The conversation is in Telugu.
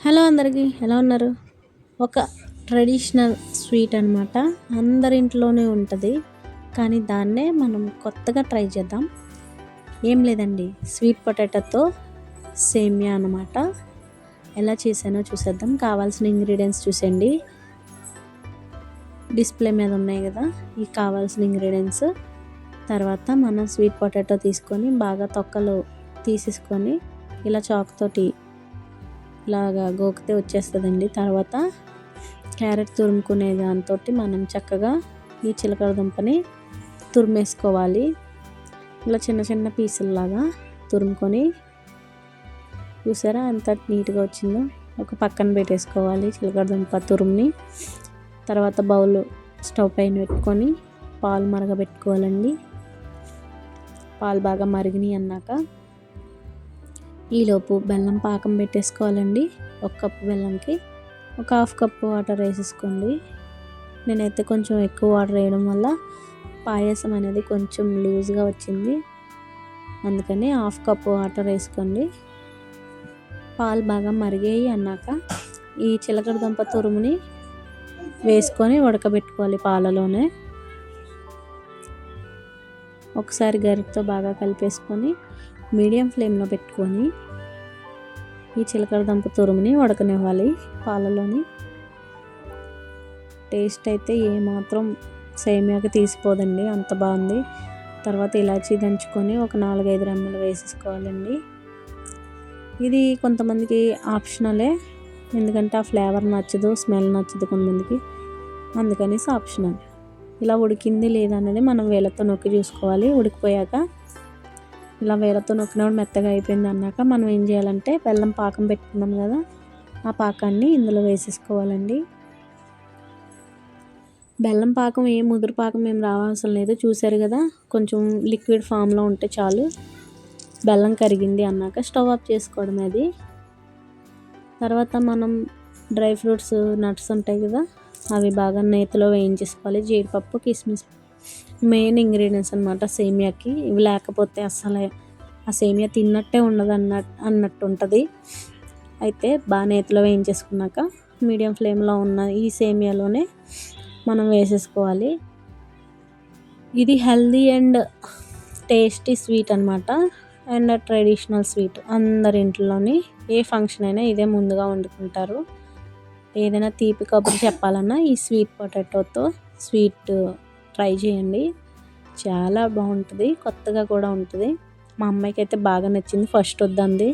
హలో అందరికీ ఎలా ఉన్నారు? ఒక ట్రెడిషనల్ స్వీట్ అనమాట. అందరి ఇంట్లోనే ఉంటుంది. కానీ దాన్నే మనం కొత్తగా ట్రై చేద్దాం. ఏం లేదండి, స్వీట్ పొటాటోతో సేమియా అనమాట. ఎలా చేశానో చూసేద్దాం. కావాల్సిన ఇంగ్రీడియంట్స్ చూసేయండి. డిస్ప్లే మీద ఉన్నాయి కదా, ఈ కావాల్సిన ఇంగ్రీడియంట్స్. తర్వాత మనం స్వీట్ పొటాటో తీసుకొని బాగా తొక్కలు తీసేసుకొని ఇలా చాక్ తోటి ఇలాగా గోకితే వచ్చేస్తుందండి. తర్వాత క్యారెట్ తురుముకునే దాంతో మనం చక్కగా ఈ చిలకడ దుంపని తురిమేసుకోవాలి. ఇలా చిన్న చిన్న పీసుల్లాగా తురుముకొని, చూసారా ఎంత నీట్గా వచ్చిందో. ఒక పక్కన పెట్టేసుకోవాలి చిలకడ దుంప తురుముని. తర్వాత బౌల్ స్టవ్ పైన పెట్టుకొని పాలు మరగబెట్టుకోవాలండి. పాలు బాగా మరిగినాయి అన్నాక ఈలోపు బెల్లం పాకం పెట్టేసుకోవాలండి. ఒక కప్పు బెల్లంకి ఒక హాఫ్ కప్పు వాటర్ వేసేసుకోండి. నేనైతే కొంచెం ఎక్కువ వాటర్ వేయడం వల్ల పాయసం అనేది కొంచెం లూజ్గా వచ్చింది, అందుకని హాఫ్ కప్పు వాటర్ వేసుకోండి. పాలు బాగా మరిగాయి అన్నాక ఈ చిలకడ దుంప తురుముని వేసుకొని ఉడకబెట్టుకోవాలి పాలలోనే. ఒకసారి గరిటతో బాగా కలిపేసుకొని మీడియం ఫ్లేమ్లో పెట్టుకొని ఈ చిలకడ దుంప తురుముని ఉడకనివ్వాలి పాలలోని. టేస్ట్ అయితే ఏమాత్రం సేమియాకి తీసిపోదండి, అంత బాగుంది. తర్వాత ఇలాచీ దంచుకొని ఒక 4-5 రెమ్మలు వేసేసుకోవాలండి. ఇది కొంతమందికి ఆప్షనలే, ఎందుకంటే ఆ ఫ్లేవర్ నచ్చదు, స్మెల్ నచ్చదు కొంతమందికి, అందుకనేసి ఆప్షనల్. ఇలా ఉడికింది లేదనేది మనం వేళ్ళతో నొక్కి చూసుకోవాలి. ఉడికిపోయాక ఇలా వేళ్ళతో నొక్కినప్పుడు మెత్తగా అయిపోయింది అన్నాక మనం ఏం చేయాలంటే బెల్లం పాకం పెట్టుకున్నాం కదా, ఆ పాకాన్ని ఇందులో వేసేసుకోవాలండి. బెల్లం పాకం ముదురు పాకం ఏం రావాల్సిన లేదు. చూసారు కదా, కొంచెం లిక్విడ్ ఫామ్లో ఉంటే చాలు. బెల్లం కరిగింది అన్నాక స్టవ్ ఆఫ్ చేసుకోవడం అది. తర్వాత మనం డ్రై ఫ్రూట్స్, నట్స్ ఉంటాయి కదా, అవి బాగా నేతిలో వేయించేసుకోవాలి. జీడిపప్పు, కిస్మిస్ మెయిన్ ఇంగ్రీడియంట్స్ అనమాట సేమియాకి. ఇవి లేకపోతే అస్సలే ఆ సేమియా తిన్నట్టే ఉండదు అన్నట్టు ఉంటుంది. అయితే బాగా నేతిలో వేయించేసుకున్నాక మీడియం ఫ్లేమ్లో ఉన్న ఈ సేమియాలోనే మనం వేసేసుకోవాలి. ఇది హెల్దీ అండ్ టేస్టీ స్వీట్ అనమాట, అండ్ ట్రెడిషనల్ స్వీట్. అందరి ఇంట్లోని ఏ ఫంక్షన్ అయినా ఇదే ముందుగా వండుకుంటారు. ఏదైనా తీపి కబురు చెప్పాలన్నా ఈ స్వీట్ పొటాటోతో స్వీట్ ట్రై చేయండి, చాలా బాగుంటుంది, కొత్తగా కూడా ఉంటుంది. మా అమ్మాయికి అయితే బాగా నచ్చింది, ఫస్ట్ వద్దంది.